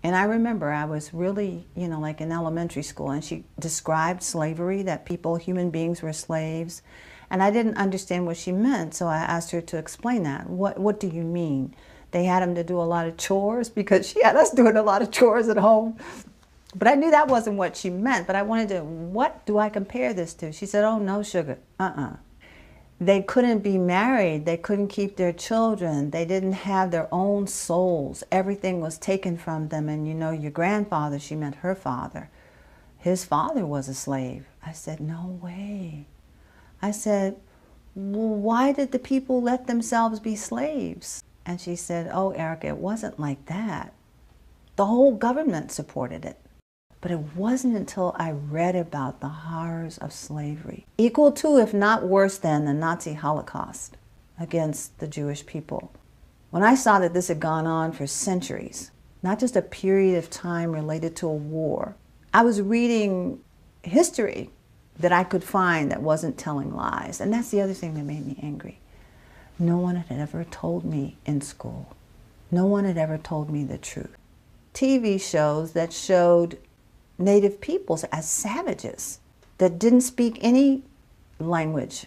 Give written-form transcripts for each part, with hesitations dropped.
And I remember I was really, like in elementary school, and she described slavery, that people, human beings were slaves. And I didn't understand what she meant, so I asked her to explain that. What do you mean? They had them to do a lot of chores? Because she had us doing a lot of chores at home. But I knew that wasn't what she meant, but I wanted to, what do I compare this to? She said, oh, no, sugar, They couldn't be married. They couldn't keep their children. They didn't have their own souls. Everything was taken from them. And your grandfather, she meant her father, his father was a slave. I said, no way. I said, well, why did the people let themselves be slaves? And she said, oh, Erika, it wasn't like that. The whole government supported it. But it wasn't until I read about the horrors of slavery, equal to, if not worse than, the Nazi Holocaust against the Jewish people. When I saw that this had gone on for centuries, not just a period of time related to a war, I was reading history that I could find that wasn't telling lies. And that's the other thing that made me angry. No one had ever told me in school. No one had ever told me the truth. TV shows that showed Native peoples as savages that didn't speak any language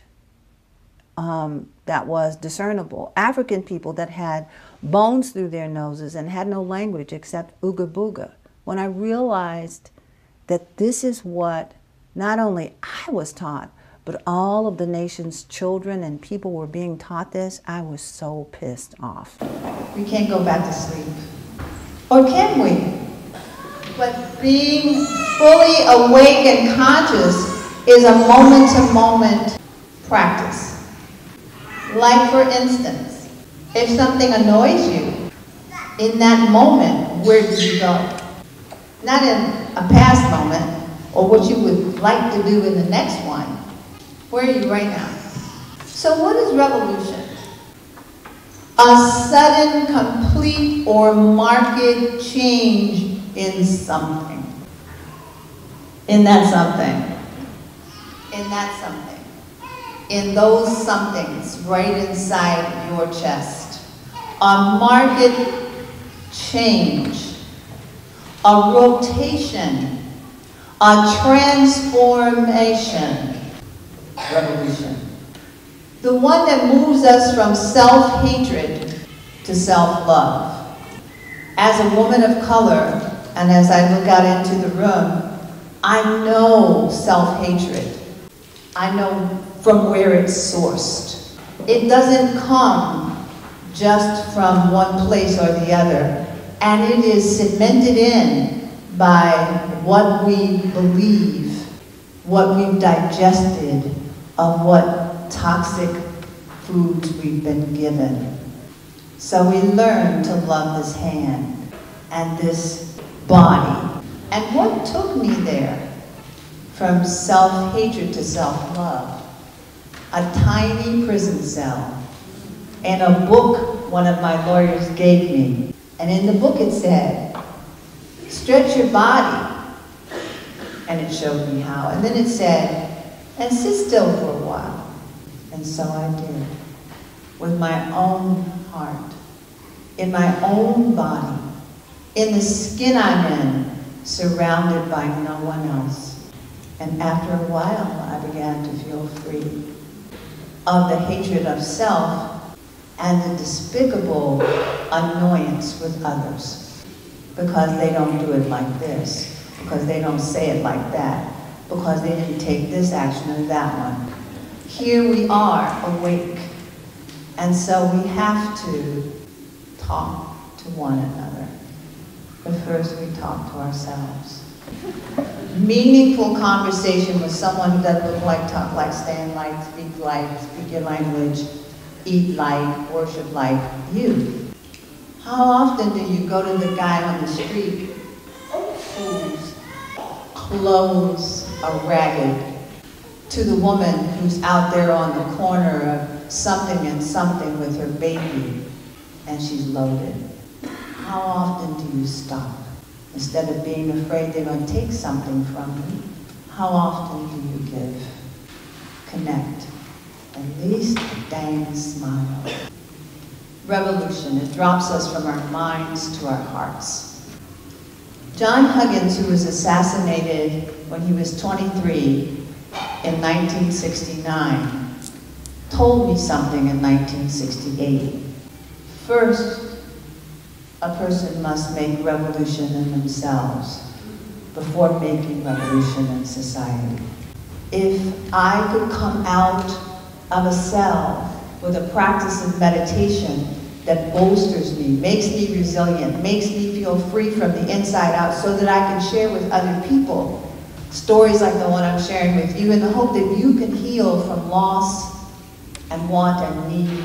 that was discernible. African people that had bones through their noses and had no language except ooga booga. When I realized that this is what not only I was taught, but all of the nation's children and people were being taught this, I was so pissed off. We can't go back to sleep. Or can we? But being fully awake and conscious is a moment-to-moment practice. Like, for instance, if something annoys you, in that moment, where do you go? Not in a past moment, or what you would like to do in the next one. Where are you right now? So what is revolution? A sudden, complete, or marked change in something. In that something. In that something. In those somethings right inside your chest. A marked change. A rotation. A transformation. Revolution. The one that moves us from self-hatred to self-love. As a woman of color, and as I look out into the room, I know self-hatred. I know from where it's sourced. It doesn't come just from one place or the other, and it is cemented in by what we believe, what we've digested of what toxic foods we've been given. So we learn to love this hand and this body. And what took me there from self-hatred to self-love? A tiny prison cell and a book one of my lawyers gave me. And in the book it said, stretch your body. And it showed me how. And then it said, and sit still for a while. And so I did. With my own heart, in my own body, in the skin I'm in, surrounded by no one else. And after a while, I began to feel free of the hatred of self and the despicable annoyance with others. Because they don't do it like this, because they don't say it like that, because they didn't take this action or that one. Here we are, awake. And so we have to talk to one another. But first we talk to ourselves. Meaningful conversation with someone who doesn't look like, talk like, stand like, speak your language, eat like, worship like you. How often do you go to the guy on the street whose clothes are ragged, to the woman who's out there on the corner of something and something with her baby, and she's loaded? How often do you stop? Instead of being afraid they're going to take something from you, how often do you give? Connect. At least a dang smile. Revolution, it drops us from our minds to our hearts. John Huggins, who was assassinated when he was 23 in 1969, told me something in 1968. First, a person must make revolution in themselves before making revolution in society. If I could come out of a cell with a practice of meditation that bolsters me, makes me resilient, makes me feel free from the inside out so that I can share with other people stories like the one I'm sharing with you in the hope that you can heal from loss and want and need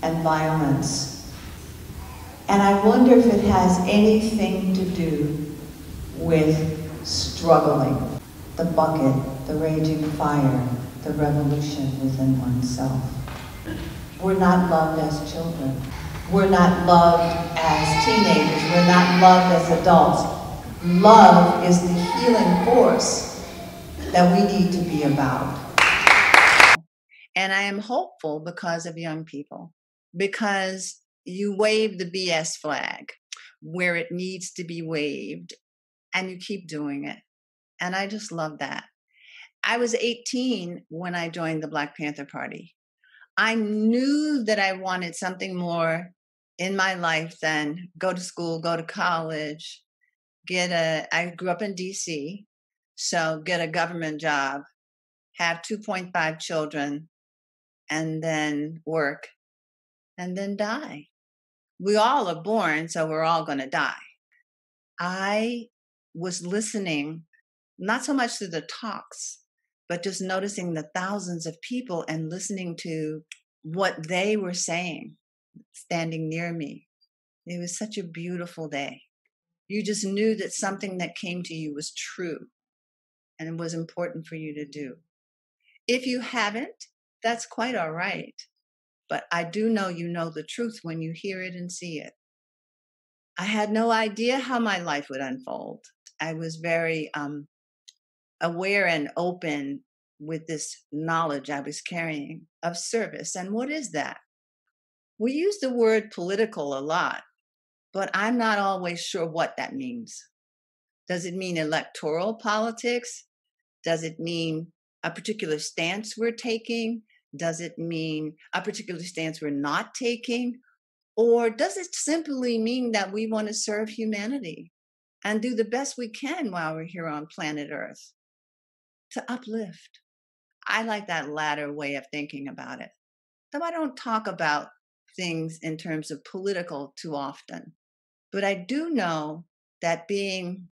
and violence. And I wonder if it has anything to do with struggling, the bucket, the raging fire, the revolution within oneself. We're not loved as children. We're not loved as teenagers. We're not loved as adults. Love is the healing force that we need to be about. And I am hopeful because of young people, because you wave the BS flag where it needs to be waved, and you keep doing it. And I just love that. I was 18 when I joined the Black Panther Party. I knew that I wanted something more in my life than go to school, go to college, I grew up in DC, so get a government job, have 2.5 children, and then work, and then die. We all are born, so we're all going to die. I was listening, not so much to the talks, but just noticing the thousands of people and listening to what they were saying, standing near me. It was such a beautiful day. You just knew that something that came to you was true and it was important for you to do. If you haven't, that's quite all right. But I do know you know the truth when you hear it and see it. I had no idea how my life would unfold. I was very aware and open with this knowledge I was carrying of service. And what is that? We use the word political a lot, but I'm not always sure what that means. Does it mean electoral politics? Does it mean a particular stance we're taking? Does it mean a particular stance we're not taking? Or does it simply mean that we want to serve humanity and do the best we can while we're here on planet Earth to uplift? I like that latter way of thinking about it. So I don't talk about things in terms of political too often, but I do know that being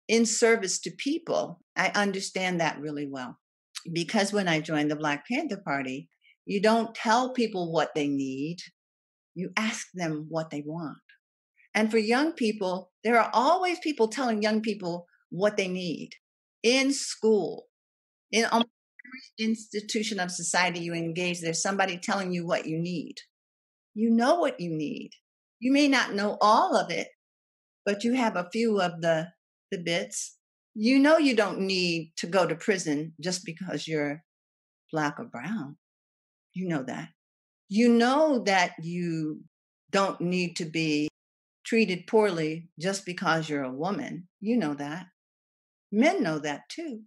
in service to people, I understand that really well. Because when I joined the Black Panther Party, you don't tell people what they need, you ask them what they want. And for young people, there are always people telling young people what they need. In school, in almost every institution of society you engage, there's somebody telling you what you need. You know what you need. You may not know all of it, but you have a few of the bits. You know you don't need to go to prison just because you're Black or brown. You know that. You know that you don't need to be treated poorly just because you're a woman. You know that. Men know that too.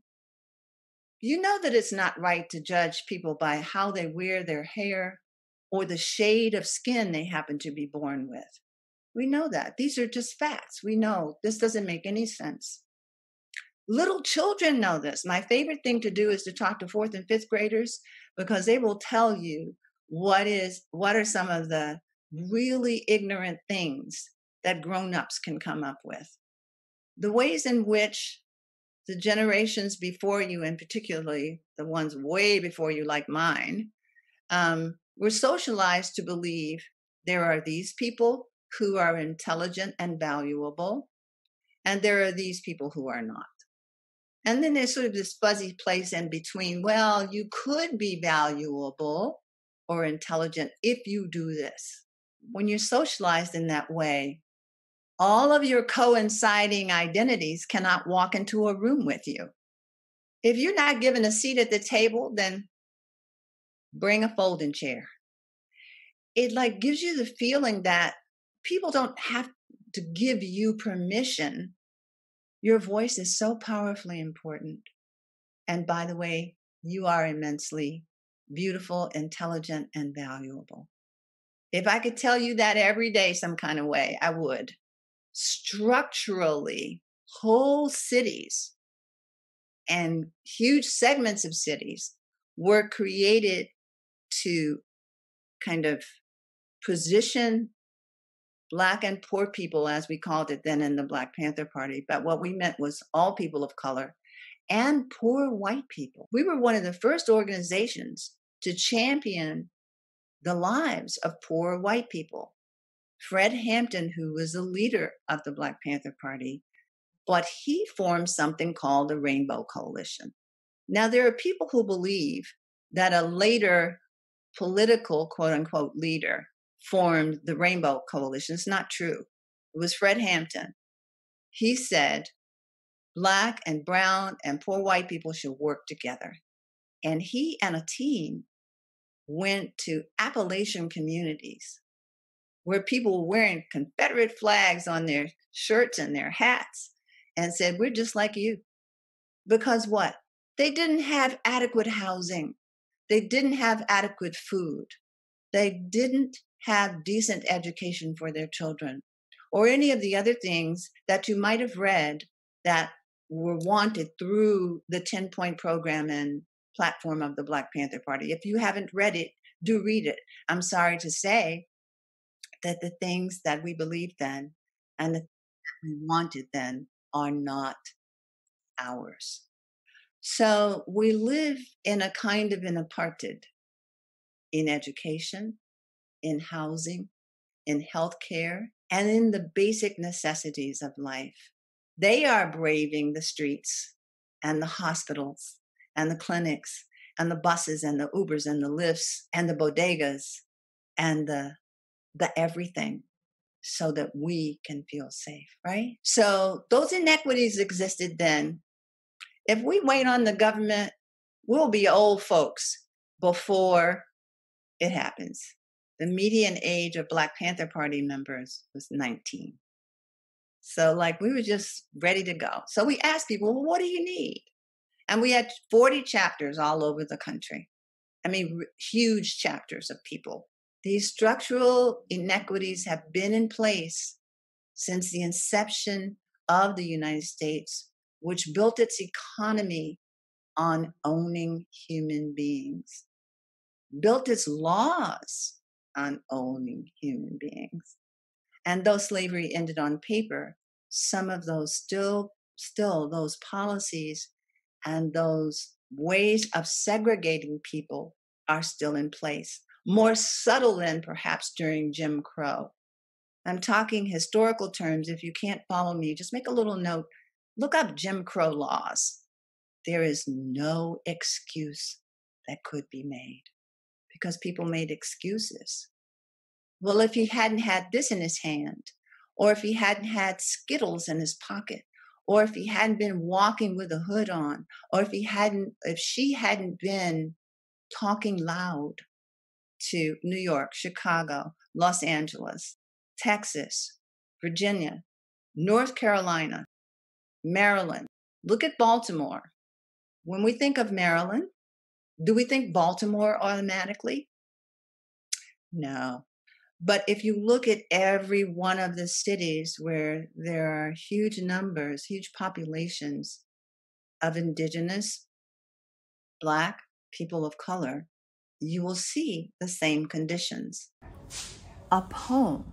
You know that it's not right to judge people by how they wear their hair or the shade of skin they happen to be born with. We know that. These are just facts. We know this doesn't make any sense. Little children know this. My favorite thing to do is to talk to fourth and fifth graders because they will tell you what are some of the really ignorant things that grown-ups can come up with. The ways in which the generations before you, and particularly the ones way before you like mine, were socialized to believe there are these people who are intelligent and valuable, and there are these people who are not. And then there's sort of this fuzzy place in between. Well, you could be valuable or intelligent if you do this. When you're socialized in that way, all of your coinciding identities cannot walk into a room with you. If you're not given a seat at the table, then bring a folding chair. It like gives you the feeling that people don't have to give you permission Your voice is so powerfully important. And by the way, you are immensely beautiful, intelligent, and valuable. If I could tell you that every day some kind of way, I would. Structurally, whole cities and huge segments of cities were created to kind of position Black and poor people, as we called it then in the Black Panther Party. But what we meant was all people of color and poor white people. We were one of the first organizations to champion the lives of poor white people. Fred Hampton, who was the leader of the Black Panther Party, but he formed something called the Rainbow Coalition. Now, there are people who believe that a later political, quote unquote, leader formed the Rainbow Coalition. It's not true. It was Fred Hampton. He said, Black and brown and poor white people should work together. And he and a team went to Appalachian communities where people were wearing Confederate flags on their shirts and their hats and said, we're just like you. Because what? They didn't have adequate housing. They didn't have adequate food. They didn't have decent education for their children or any of the other things that you might have read that were wanted through the 10-point program and platform of the Black Panther Party. If you haven't read it, do read it. I'm sorry to say that the things that we believed then and the things that we wanted then are not ours. So we live in a kind of an apartheid in education, in housing, in healthcare, and in the basic necessities of life. They are braving the streets and the hospitals and the clinics and the buses and the Ubers and the lifts and the bodegas and the everything so that we can feel safe, right? So those inequities existed then. If we wait on the government, we'll be old folks before it happens. The median age of Black Panther Party members was 19. So like we were just ready to go. So we asked people, well, what do you need? And we had 40 chapters all over the country. I mean, huge chapters of people. These structural inequities have been in place since the inception of the United States, which built its economy on owning human beings, built its laws on owning human beings. And though slavery ended on paper, some of those still those policies and those ways of segregating people are still in place, more subtle than perhaps during Jim Crow. I'm talking historical terms. If you can't follow me, just make a little note. Look up Jim Crow laws. There is no excuse that could be made because people made excuses. Well, if he hadn't had this in his hand, or if he hadn't had Skittles in his pocket, or if he hadn't been walking with a hood on, or if she hadn't been talking loud to New York, Chicago, Los Angeles, Texas, Virginia, North Carolina, Maryland. Look at Baltimore. When we think of Maryland, do we think Baltimore automatically? No. But if you look at every one of the cities where there are huge numbers, huge populations of indigenous, Black, people of color, you will see the same conditions. A poem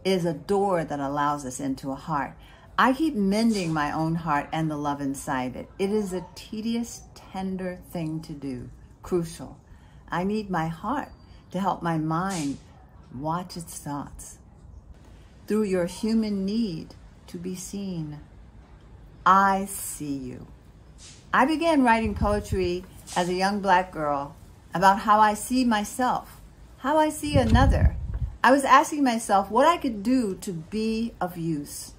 is a door that allows us into a heart. I keep mending my own heart and the love inside it. It is a tedious, tender thing to do, crucial. I need my heart to help my mind watch its thoughts. Through your human need to be seen, I see you. I began writing poetry as a young Black girl about how I see myself, how I see another. I was asking myself what I could do to be of use.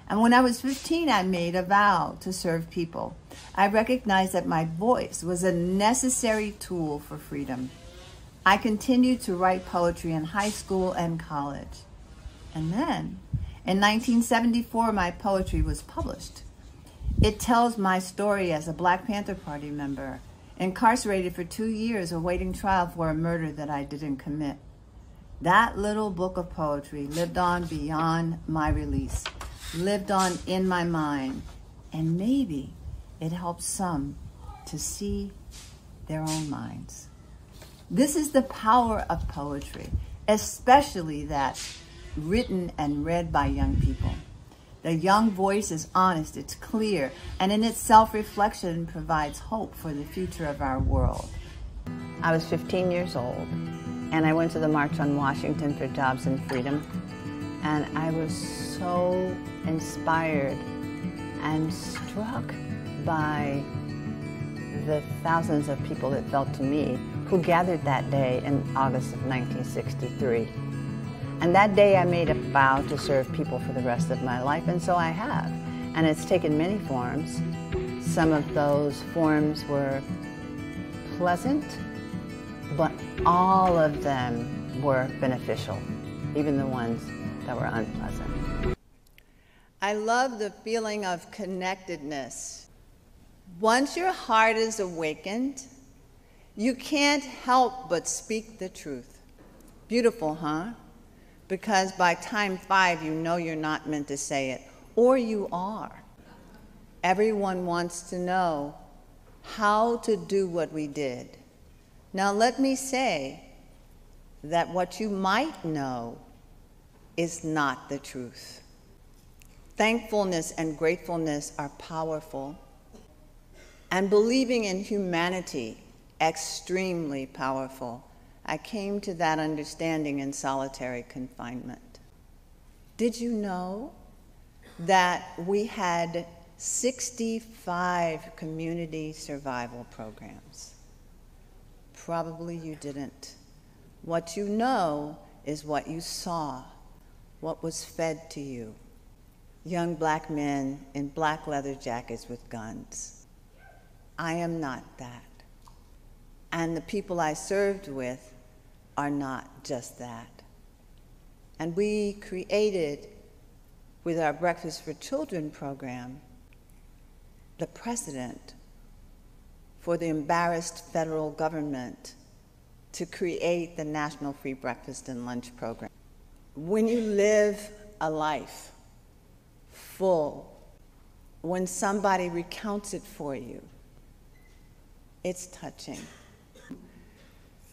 And when I was 15, I made a vow to serve people. I recognized that my voice was a necessary tool for freedom. I continued to write poetry in high school and college. And then, in 1974, my poetry was published. It tells my story as a Black Panther Party member, incarcerated for 2 years awaiting trial for a murder that I didn't commit. That little book of poetry lived on beyond my release, lived on in my mind, and maybe it helps some to see their own minds. This is the power of poetry, especially that written and read by young people. The young voice is honest, it's clear, and in its self-reflection provides hope for the future of our world. I was 15 years old, and I went to the March on Washington for Jobs and Freedom, and I was so inspired and struck by the thousands of people, it felt to me, who gathered that day in August of 1963. And that day I made a vow to serve people for the rest of my life, and so I have. And it's taken many forms. Some of those forms were pleasant, but all of them were beneficial, even the ones that were unpleasant. I love the feeling of connectedness. Once your heart is awakened, you can't help but speak the truth. Beautiful, huh? Because by time 5, you know you're not meant to say it, or you are. Everyone wants to know how to do what we did. Now let me say that what you might know is not the truth. Thankfulness and gratefulness are powerful, and believing in humanity, extremely powerful. I came to that understanding in solitary confinement. Did you know that we had 65 community survival programs? Probably you didn't. What you know is what you saw, what was fed to you. Young Black men in black leather jackets with guns. I am not that. And the people I served with are not just that. And we created, with our Breakfast for Children program, the precedent for the embarrassed federal government to create the National Free Breakfast and Lunch Program. When you live a life full, when somebody recounts it for you, it's touching.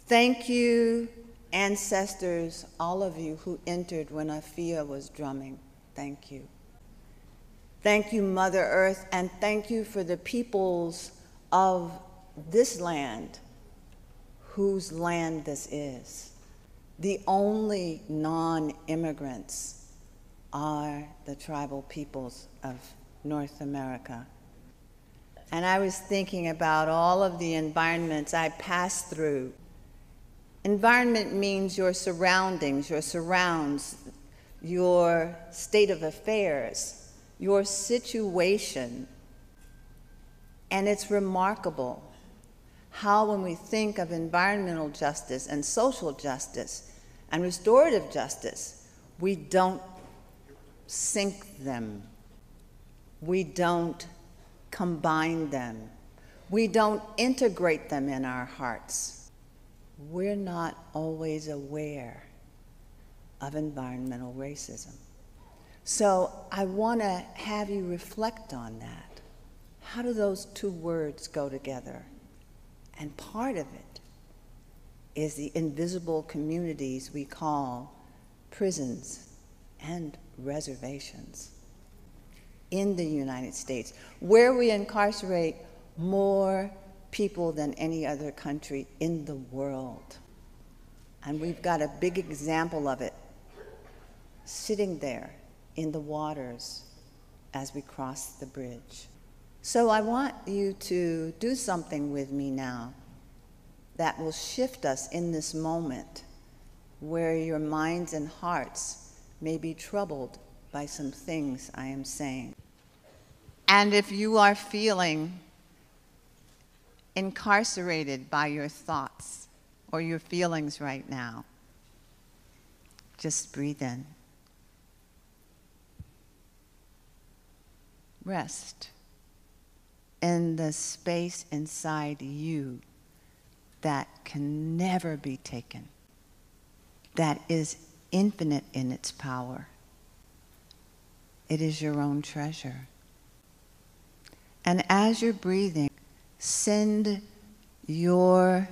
Thank you, ancestors, all of you who entered when Afia was drumming. Thank you. Thank you, Mother Earth, and thank you for the peoples of this land, whose land this is. The only non-immigrants are the tribal peoples of North America. And I was thinking about all of the environments I passed through. Environment means your surroundings, your surrounds, your state of affairs, your situation. And it's remarkable how when we think of environmental justice and social justice and restorative justice, we don't sync them. We don't combine them. We don't integrate them in our hearts. We're not always aware of environmental racism. So I want to have you reflect on that. How do those two words go together? And part of it is the invisible communities we call prisons and reservations in the United States, where we incarcerate more people than any other country in the world. And we've got a big example of it sitting there in the waters as we cross the bridge. So I want you to do something with me now that will shift us in this moment where your minds and hearts may be troubled by some things I am saying. And if you are feeling incarcerated by your thoughts or your feelings right now, just breathe in. Rest. in the space inside you that can never be taken, that is infinite in its power. It is your own treasure. And as you're breathing, send your